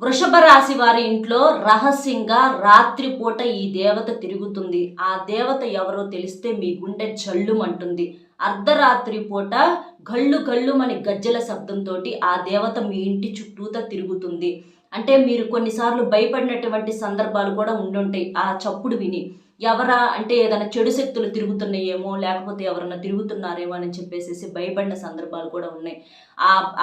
వృషభ రాశి వారి ఇంట్లో రహస్యంగా రాత్రిపూట ఈ దేవత తిరుగుతుంది. ఆ దేవత ఎవరో తెలిస్తే మీ గుండె జల్లుమంటుంది. అర్ధరాత్రి పూట గళ్ళు గళ్ళుమని గజ్జల శబ్దంతో ఆ దేవత మీ ఇంటి చుట్టూతా తిరుగుతుంది. అంటే మీరు కొన్నిసార్లు భయపడినటువంటి సందర్భాలు కూడా ఉండుంటాయి ఆ చప్పుడు విని. ఎవరా అంటే ఏదైనా చెడు శక్తులు తిరుగుతున్నాయేమో, లేకపోతే ఎవరన్నా తిరుగుతున్నారేమో అని చెప్పేసి భయపడిన సందర్భాలు కూడా ఉన్నాయి.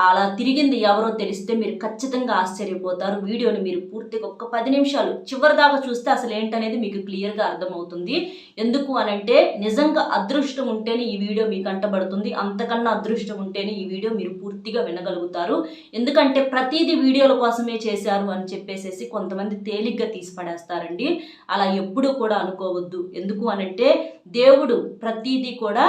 అలా తిరిగింది ఎవరో తెలిస్తే మీరు ఖచ్చితంగా ఆశ్చర్యపోతారు. వీడియోని మీరు పూర్తిగా ఒక్క 10 నిమిషాలు చివరి దాకా చూస్తే అసలు ఏంటనేది మీకు క్లియర్గా అర్థమవుతుంది. ఎందుకు అనంటే నిజంగా అదృష్టం ఉంటేనే ఈ వీడియో మీకు అంటబడుతుంది. అంతకన్నా అదృష్టం ఉంటేనే ఈ వీడియో మీరు పూర్తిగా వినగలుగుతారు. ఎందుకంటే ప్రతిదీ వీడియోల కోసమే చేశారు అని చెప్పేసి కొంతమంది తేలిగ్గా తీసి పడేస్తారండి. అలా ఎప్పుడూ కూడా అనుకోవద్దు. ఎందుకు అనంటే దేవుడు ప్రతిదీ కూడా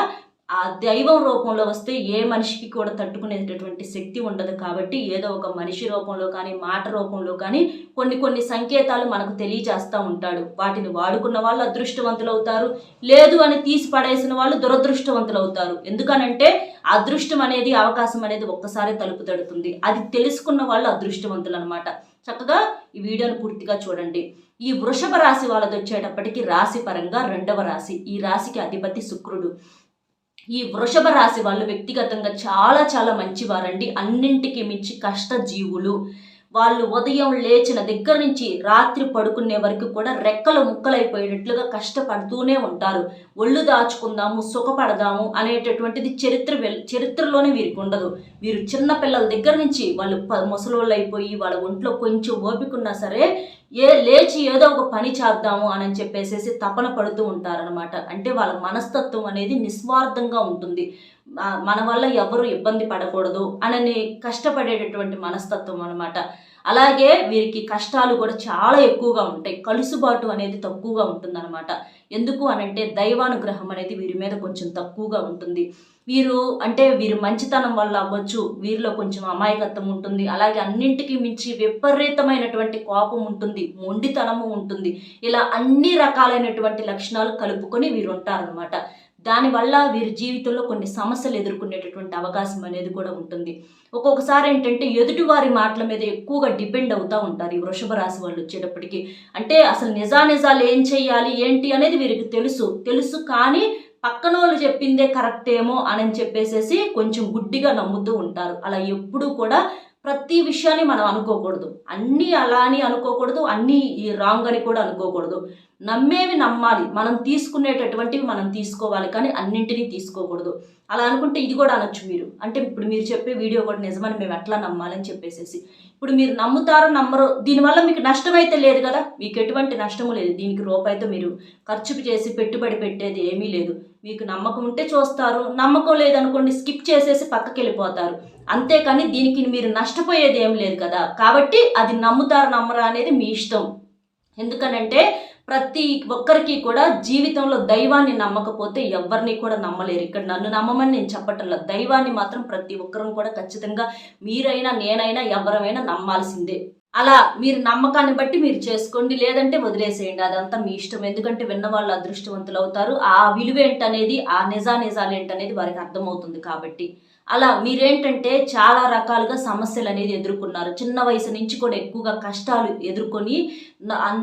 ఆ దైవం రూపంలో వస్తే ఏ మనిషికి కూడా తట్టుకునేటటువంటి శక్తి ఉండదు. కాబట్టి ఏదో ఒక మనిషి రూపంలో కానీ, మాట రూపంలో కానీ కొన్ని సంకేతాలు మనకు తెలియజేస్తూ ఉంటాడు. వాటిని వాడుకున్న వాళ్ళు అదృష్టవంతులు అవుతారు, లేదు అని తీసి పడేసిన వాళ్ళు దురదృష్టవంతులు అవుతారు. ఎందుకనంటే అదృష్టం అనేది, అవకాశం అనేది ఒక్కసారి తలుపు తడుతుంది. అది తెలుసుకున్న వాళ్ళు అదృష్టవంతులు అనమాట. చక్కగా ఈ వీడియోను పూర్తిగా చూడండి. ఈ వృషభ రాశి వాళ్ళది వచ్చేటప్పటికి రాశి పరంగా 2వ రాశి. ఈ రాశికి అధిపతి శుక్రుడు. ఈ వృషభ రాశి వాళ్ళు వ్యక్తిగతంగా చాలా చాలా మంచివారండి. అన్నింటికి మించి కష్టజీవులు. వాళ్ళు ఉదయం లేచిన దగ్గర నుంచి రాత్రి పడుకునే వరకు కూడా రెక్కలు ముక్కలైపోయేటట్లుగా కష్టపడుతూనే ఉంటారు. ఒళ్ళు దాచుకుందాము, సుఖపడదాము అనేటటువంటిది చరిత్రలోనే వీరికి ఉండదు. వీరు చిన్న పిల్లల దగ్గర నుంచి వాళ్ళు ముసలోళ్ళు అయిపోయి వాళ్ళ ఒంట్లో కొంచెం ఓపికన్నా సరే లేచి ఏదో ఒక పని చేద్దాము అని చెప్పేసి తపన పడుతూ ఉంటారనమాట. అంటే వాళ్ళ మనస్తత్వం అనేది నిస్వార్థంగా ఉంటుంది. మన వల్ల ఎవరు ఇబ్బంది పడకూడదు అని కష్టపడేటటువంటి మనస్తత్వం అనమాట. అలాగే వీరికి కష్టాలు కూడా చాలా ఎక్కువగా ఉంటాయి. కలుసుబాటు అనేది తక్కువగా ఉంటుందన్నమాట. ఎందుకు అనంటే దైవానుగ్రహం అనేది వీరి మీద కొంచెం తక్కువగా ఉంటుంది. వీరు మంచితనం వల్ల అవ్వచ్చు, వీరిలో కొంచెం అమాయకత్వం ఉంటుంది. అలాగే అన్నింటికి మించి విపరీతమైనటువంటి కోపం ఉంటుంది, మొండితనము ఉంటుంది. ఇలా అన్ని రకాలైనటువంటి లక్షణాలు కలుపుకొని వీరు ఉంటారనమాట. దానివల్ల వీరి జీవితంలో కొన్ని సమస్యలు ఎదుర్కొనేటటువంటి అవకాశం అనేది కూడా ఉంటుంది. ఒక్కొక్కసారి ఏంటంటే ఎదుటివారి మాటల మీద ఎక్కువగా డిపెండ్ అవుతూ ఉంటారు ఈ వృషభ రాశి వాళ్ళు వచ్చేటప్పటికి. అంటే అసలు నిజాలు ఏం చెయ్యాలి ఏంటి అనేది వీరికి తెలుసు కానీ పక్కన వాళ్ళు చెప్పిందే కరెక్ట్ ఏమో అని చెప్పేసి కొంచెం గుడ్డిగా నమ్ముతూ ఉంటారు. అలా ఎప్పుడూ కూడా ప్రతి విషయాన్ని మనం అనుకోకూడదు. అన్నీ అలా అని అనుకోకూడదు, అన్నీ రాంగ్ అని కూడా అనుకోకూడదు. నమ్మేవి నమ్మాలి, మనం తీసుకునేటటువంటివి మనం తీసుకోవాలి, కానీ అన్నింటినీ తీసుకోకూడదు. అలా అనుకుంటే ఇది కూడా అనొచ్చు మీరు. అంటే ఇప్పుడు మీరు చెప్పే వీడియో కూడా నిజమని మేము ఎట్లా నమ్మాలని చెప్పేసి. ఇప్పుడు మీరు నమ్ముతారో నమ్మరో, దీనివల్ల మీకు నష్టం అయితే లేదు కదా, మీకు ఎటువంటి నష్టము లేదు. దీనికి రూపాయితో మీరు ఖర్చు చేసి పెట్టుబడి పెట్టేది ఏమీ లేదు. మీకు నమ్మకం ఉంటే చూస్తారు, నమ్మకం లేదనుకోండి స్కిప్ చేసేసి పక్కకి వెళ్ళిపోతారు. అంతేకాని దీనికి మీరు నష్టపోయేది ఏం లేదు కదా. కాబట్టి అది నమ్ముతారు నమ్మరా అనేది మీ ఇష్టం. ఎందుకనంటే ప్రతి ఒక్కరికి కూడా జీవితంలో దైవాన్ని నమ్మకపోతే ఎవరిని కూడా నమ్మలేరు. ఇక్కడ నన్ను నమ్మమని నేను చెప్పటంలో, దైవాన్ని మాత్రం ప్రతి ఒక్కరూ కూడా ఖచ్చితంగా మీరైనా నేనైనా ఎవరైనా నమ్మాల్సిందే. అలా మీరు నమ్మకాన్ని బట్టి మీరు చేసుకోండి, లేదంటే వదిలేసేయండి. అదంతా మీ ఇష్టం. ఎందుకంటే విన్న వాళ్ళు అదృష్టవంతులు అవుతారు. ఆ విలువేంటనేది, ఆ నిజాలు ఏంటనేది వారికి అర్థమవుతుంది. కాబట్టి అలా మీరేంటంటే చాలా రకాలుగా సమస్యలు అనేది ఎదుర్కొన్నారు. చిన్న వయసు నుంచి కూడా ఎక్కువగా కష్టాలు ఎదుర్కొని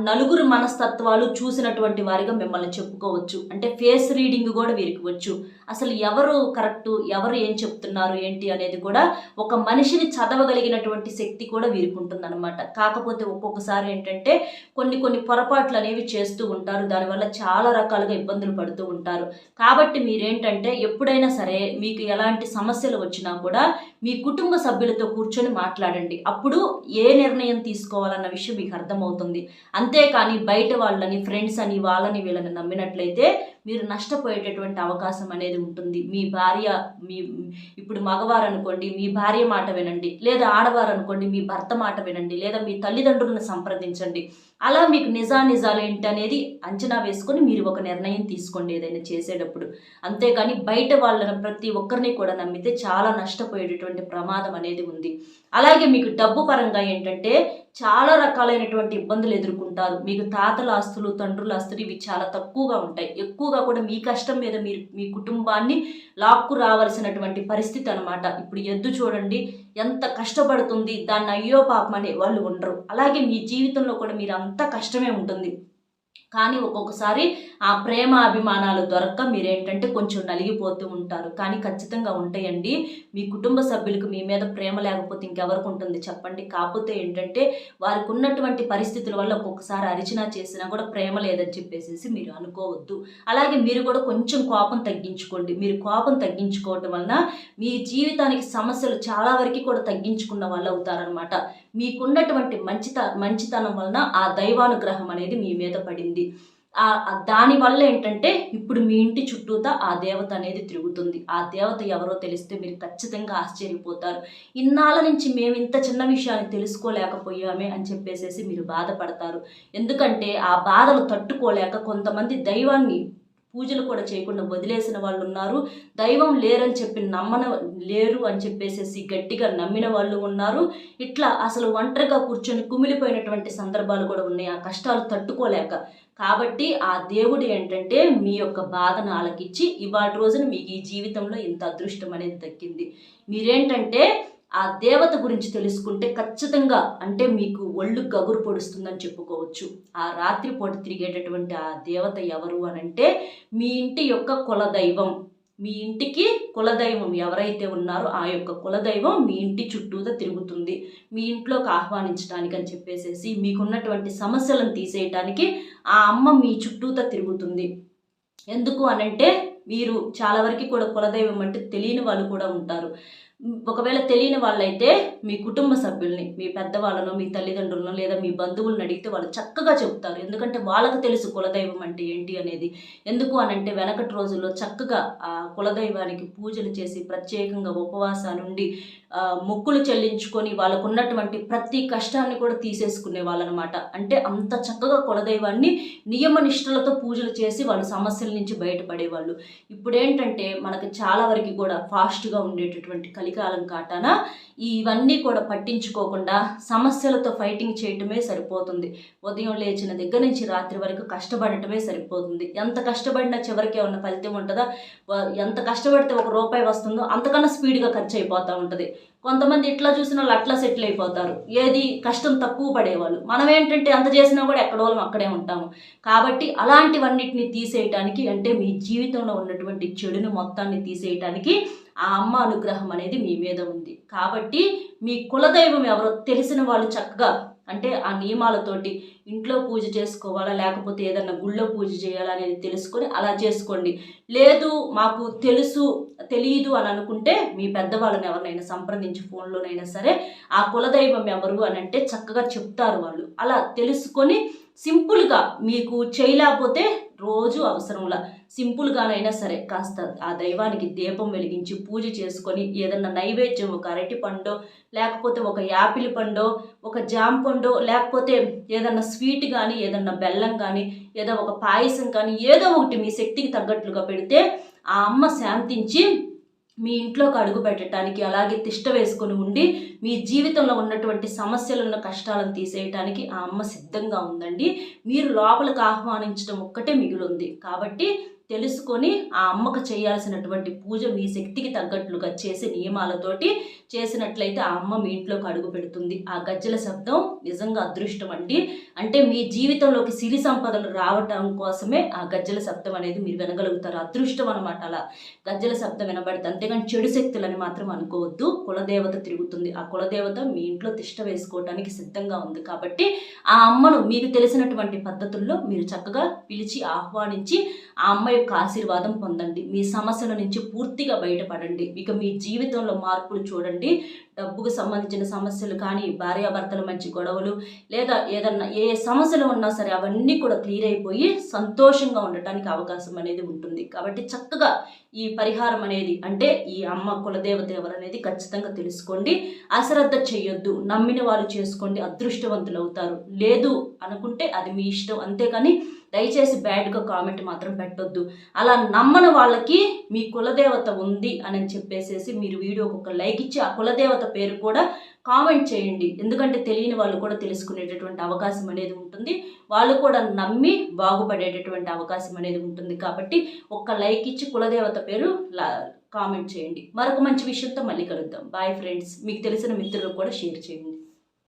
నలుగురు మనస్తత్వాలు చూసినటువంటి వారిగా మిమ్మల్ని చెప్పుకోవచ్చు. అంటే ఫేస్ రీడింగ్ కూడా వీరికి వచ్చు. అసలు ఎవరు కరెక్టు, ఎవరు ఏం చెప్తున్నారు ఏంటి అనేది కూడా ఒక మనిషిని చదవగలిగినటువంటి శక్తి కూడా వీరికి ఉంటుందన్నమాట. కాకపోతే ఒక్కొక్కసారి ఏంటంటే కొన్ని పొరపాట్లు అనేవి చేస్తూ ఉంటారు. దానివల్ల చాలా రకాలుగా ఇబ్బందులు పడుతూ ఉంటారు. కాబట్టి మీరేంటంటే ఎప్పుడైనా సరే మీకు ఎలాంటి సమస్యలు వచ్చినా కూడా మీ కుటుంబ సభ్యులతో కూర్చొని మాట్లాడండి. అప్పుడు ఏ నిర్ణయం తీసుకోవాలన్న విషయం మీకు అర్థమవుతుంది. అంతేకాని బయట వాళ్ళని, ఫ్రెండ్స్ అని, వాళ్ళని వీళ్ళని నమ్మినట్లయితే మీరు నష్టపోయేటటువంటి అవకాశం అనేది ఉంటుంది. మీ భార్య, ఇప్పుడు మగవారు అనుకోండి మీ భార్య మాట వినండి, లేదా ఆడవారు అనుకోండి మీ భర్త మాట వినండి, లేదా మీ తల్లిదండ్రులను సంప్రదించండి. అలా మీకు నిజాలు ఏంటి అనేది అంచనా వేసుకొని మీరు ఒక నిర్ణయం తీసుకోండి ఏదైనా చేసేటప్పుడు. అంతేకాని బయట వాళ్ళని ప్రతి ఒక్కరిని కూడా నమ్మితే చాలా నష్టపోయేటటువంటి జరిగేటటువంటి ప్రమాదం అనేది ఉంది. అలాగే మీకు డబ్బు పరంగా ఏంటంటే చాలా రకాలైనటువంటి ఇబ్బందులు ఎదుర్కొంటారు. మీకు తాతల ఆస్తులు, తండ్రుల ఆస్తులు ఇవి చాలా తక్కువగా ఉంటాయి. ఎక్కువగా కూడా మీ కష్టం మీద మీరు మీ కుటుంబాన్ని లాక్కు రావాల్సినటువంటి పరిస్థితి అనమాట. ఇప్పుడు ఎద్దు చూడండి ఎంత కష్టపడుతుంది, దాన్ని అయ్యో పాపం అనే వాళ్ళు ఉండరు. అలాగే మీ జీవితంలో కూడా మీరు అంత కష్టమే ఉంటుంది. కానీ ఒక్కొక్కసారి ఆ ప్రేమ అభిమానాలు దొరక్క మీరేంటంటే కొంచెం నలిగిపోతూ ఉంటారు. కానీ ఖచ్చితంగా ఉంటాయండి. మీ కుటుంబ సభ్యులకు మీ మీద ప్రేమ లేకపోతే ఇంకెవరికి ఉంటుంది చెప్పండి. కాకపోతే ఏంటంటే వారికి ఉన్నటువంటి పరిస్థితుల వల్ల ఒక్కొక్కసారి అరిచినా చేసినా కూడా ప్రేమ లేదని చెప్పేసి మీరు అనుకోవద్దు. అలాగే మీరు కూడా కొంచెం కోపం తగ్గించుకోండి. మీరు కోపం తగ్గించుకోవటం వలన మీ జీవితానికి సమస్యలు చాలా వరకు కూడా తగ్గించుకున్న వాళ్ళు అవుతారనమాట. మీకున్నటువంటి మంచితనం వలన ఆ దైవానుగ్రహం అనేది మీ మీద పడింది. దానివల్ల ఏంటంటే ఇప్పుడు మీ ఇంటి చుట్టూతా ఆ దేవత అనేది తిరుగుతుంది. ఆ దేవత ఎవరో తెలిస్తే మీరు ఖచ్చితంగా ఆశ్చర్యపోతారు. ఇన్నాళ్ళ నుంచి మేము ఇంత చిన్న విషయాన్ని తెలుసుకోలేకపోయామే అని చెప్పేసి మీరు బాధపడతారు. ఎందుకంటే ఆ బాధలు తట్టుకోలేక కొంతమంది దైవాన్ని పూజలు కూడా చేయకుండా వదిలేసిన వాళ్ళు ఉన్నారు. దైవం లేరని చెప్పి లేరు అని చెప్పేసి గట్టిగా నమ్మిన వాళ్ళు ఉన్నారు. ఇట్లా అసలు ఒంటరిగా కూర్చొని కుమిలిపోయినటువంటి సందర్భాలు కూడా ఉన్నాయి ఆ కష్టాలు తట్టుకోలేక. కాబట్టి ఆ దేవుడు ఏంటంటే మీ యొక్క బాధను ఆలకించి ఇవాళ రోజున మీకు ఈ జీవితంలో ఇంత అదృష్టం అనేది దక్కింది. మీరేంటంటే ఆ దేవత గురించి తెలుసుకుంటే ఖచ్చితంగా అంటే మీకు ఒళ్ళు గగురు పొడుస్తుందని చెప్పుకోవచ్చు. ఆ రాత్రిపూట తిరిగేటటువంటి ఆ దేవత ఎవరు అనంటే మీ ఇంటి యొక్క కులదైవం. మీ ఇంటికి కులదైవం ఎవరైతే ఉన్నారో ఆ యొక్క కులదైవం మీ ఇంటి చుట్టూతో తిరుగుతుంది. మీ ఇంట్లోకి ఆహ్వానించడానికి అని చెప్పేసి మీకున్నటువంటి సమస్యలను తీసేయటానికి ఆ అమ్మ మీ చుట్టూతో తిరుగుతుంది. ఎందుకు అనంటే మీరు చాలా వరకు కూడా కులదైవం అంటే తెలియని వాళ్ళు కూడా ఉంటారు. ఒకవేళ తెలియని వాళ్ళైతే మీ కుటుంబ సభ్యుల్ని, మీ పెద్దవాళ్ళను, మీ తల్లిదండ్రులను లేదా మీ బంధువులను అడిగితే వాళ్ళు చక్కగా చెప్తారు. ఎందుకంటే వాళ్ళకు తెలుసు కులదైవం అంటే ఏంటి అనేది. ఎందుకు అనంటే వెనకటి రోజుల్లో చక్కగా ఆ కులదైవానికి పూజలు చేసి ప్రత్యేకంగా ఉపవాసాలుండి మొక్కులు చెల్లించుకొని వాళ్ళకు ఉన్నటువంటి ప్రతి కష్టాన్ని కూడా తీసేసుకునే వాళ్ళనమాట. అంటే అంత చక్కగా కులదైవాన్ని నియమ నిష్ఠలతో పూజలు చేసి వాళ్ళు సమస్యల నుంచి బయటపడేవాళ్ళు. ఇప్పుడు ఏంటంటే మనకి చాలా వరకు కూడా ఫాస్ట్గా ఉండేటటువంటి కలికాలం కాటాన ఇవన్నీ కూడా పట్టించుకోకుండా సమస్యలతో ఫైటింగ్ చేయటమే సరిపోతుంది. ఉదయం లేచిన దగ్గర నుంచి రాత్రి వరకు కష్టపడటమే సరిపోతుంది. ఎంత కష్టపడినా చివరికి ఏమన్నా ఫలితం ఉంటుందా? ఎంత కష్టపడితే ₹1 వస్తుందో అంతకన్నా స్పీడ్గా ఖర్చు అయిపోతూ ఉంటుంది. కొంతమంది ఇట్లా చూసిన వాళ్ళు అట్లా సెటిల్ అయిపోతారు. ఏది కష్టం తక్కువ పడేవాళ్ళు. మనం ఏంటంటే అంత చేసినా కూడా ఎక్కడ వాళ్ళం అక్కడే ఉంటాము. కాబట్టి అలాంటివన్నిటిని తీసేయటానికి అంటే మీ జీవితంలో ఉన్నటువంటి చెడును మొత్తాన్ని తీసేయటానికి ఆ అమ్మ అనుగ్రహం అనేది మీ మీద ఉంది. కాబట్టి మీ కులదైవం ఎవరో తెలిసిన వాళ్ళు చక్కగా అంటే ఆ నియమాలతోటి ఇంట్లో పూజ చేసుకోవాలా లేకపోతే ఏదన్నా గుళ్ళో పూజ చేయాలా అనేది తెలుసుకొని అలా చేసుకోండి. లేదు మాకు తెలియదు అని అనుకుంటే మీ పెద్దవాళ్ళని ఎవరినైనా సంప్రదించి ఫోన్లోనైనా సరే ఆ కులదైవం ఎవరు అని అంటే చక్కగా చెప్తారు వాళ్ళు. అలా తెలుసుకొని సింపుల్గా మీకు చేయలేకపోతే రోజు అవసరంలా సింపుల్గానైనా సరే కాస్త ఆ దైవానికి దీపం వెలిగించి పూజ చేసుకొని ఏదన్నా నైవేద్యం ఒక అరటి పండో లేకపోతే ఒక యాపిల్ పండో ఒక జామ పండో లేకపోతే ఏదన్నా స్వీట్ కానీ ఏదన్నా బెల్లం కానీ ఏదో ఒక పాయసం కానీ ఏదో ఒకటి మీ శక్తికి తగ్గట్లుగా పెడితే ఆ అమ్మ శాంతించి మీ ఇంట్లోకి అడుగు పెట్టడానికి అలాగే తిష్ట వేసుకొని ఉండి మీ జీవితంలో ఉన్నటువంటి సమస్యలను కష్టాలను తీసేయటానికి ఆ అమ్మ సిద్ధంగా ఉందండి. మీరు లోపలికి ఆహ్వానించడం ఒక్కటే మిగిలింది. కాబట్టి తెలుసుకొని ఆ అమ్మకు చేయాల్సినటువంటి పూజ మీ శక్తికి తగ్గట్లుగా చేసే నియమాలతోటి చేసినట్లయితే ఆ అమ్మ మీ ఇంట్లోకి అడుగు పెడుతుంది. ఆ గజ్జల శబ్దం నిజంగా అదృష్టం అండి. అంటే మీ జీవితంలోకి సిరి సంపదలు రావటం కోసమే ఆ గజ్జల శబ్దం అనేది మీరు వినగలుగుతారు. అదృష్టం అనమాట. అలా గజ్జల శబ్దం వినబడుతుంది. అంతేగాని చెడు శక్తులని మాత్రం అనుకోవద్దు. కులదేవత తిరుగుతుంది. ఆ కులదేవత మీ ఇంట్లో తిష్ట వేసుకోవడానికి సిద్ధంగా ఉంది. కాబట్టి ఆ అమ్మను మీకు తెలిసినటువంటి పద్ధతుల్లో మీరు చక్కగా పిలిచి ఆహ్వానించి ఆ అమ్మ యొక్క ఆశీర్వాదం పొందండి. మీ సమస్యల నుంచి పూర్తిగా బయటపడండి. ఇక మీ జీవితంలో మార్పులు చూడండి. డబ్బుకు సంబంధించిన సమస్యలు కానీ, భార్యాభర్తల మధ్య గొడవలు, లేదా ఏదన్నా ఏ సమస్యలు ఉన్నా సరే అవన్నీ కూడా క్లియర్ అయిపోయి సంతోషంగా ఉండటానికి అవకాశం అనేది ఉంటుంది. కాబట్టి చక్కగా ఈ పరిహారం అనేది, అంటే ఈ అమ్మ కులదేవత ఎవరనేది ఖచ్చితంగా తెలుసుకోండి. అశ్రద్ధ చెయ్యొద్దు, నమ్మిన వాళ్ళు చేసుకోండి, అదృష్టవంతులు అవుతారు. లేదు అనుకుంటే అది మీ ఇష్టం. అంతేకాని దయచేసి బ్యాడ్గా కామెంట్ మాత్రం పెట్టొద్దు. అలా నమ్మని వాళ్ళకి మీ కులదేవత ఉంది అని చెప్పేసేసి మీరు వీడియోకి ఒక లైక్ ఇచ్చి ఆ కులదేవత పేరు కూడా కామెంట్ చేయండి. ఎందుకంటే తెలియని వాళ్ళు కూడా తెలుసుకునేటటువంటి అవకాశం అనేది ఉంటుంది. వాళ్ళు కూడా నమ్మి బాగుపడేటటువంటి అవకాశం అనేది ఉంటుంది. కాబట్టి ఒక్క లైక్ ఇచ్చి కులదేవత పేరు కామెంట్ చేయండి. మరొక మంచి విషయంతో మళ్ళీ కలుద్దాం. Bye friends. మీకు తెలిసిన మిత్రులకు కూడా షేర్ చేయండి.